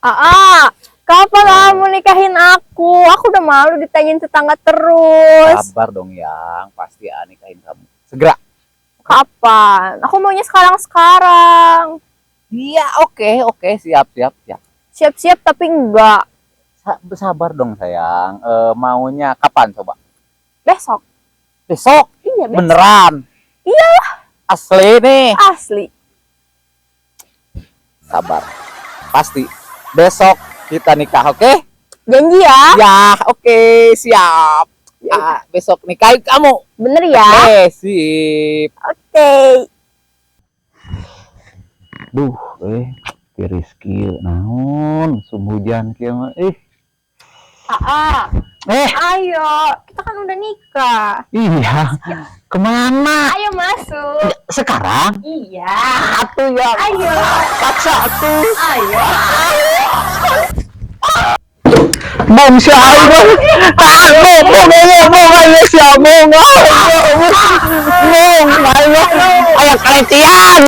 Kapan kamu nikahin aku? Aku udah malu ditanyain tetangga terus. Sabar dong yang, pasti nikahin kamu. Segera. Kapan? Aku maunya sekarang. Iya, oke, siap. Siap-siap tapi enggak. Sabar dong sayang. Maunya kapan coba? Besok. Besok? Iya, besok. Beneran? Iya. Asli nih. Asli. Sabar. Pasti. Besok kita nikah, oke? Janji ya? Ya, oke, siap. Besok nikahin kamu. Bener ya? Oke, sip. Oke. Duh, Rizky, naon, hujan kieu mah. Ayo, kita kan udah nikah. Iya. Kemana? Ayo masuk. Sekarang? Iya. Atuh ya. Ayo. Paksa atuh. Ayo. Bong si Ayo. Bong ayo si Bong. Bong, ayo. Ayo keletian.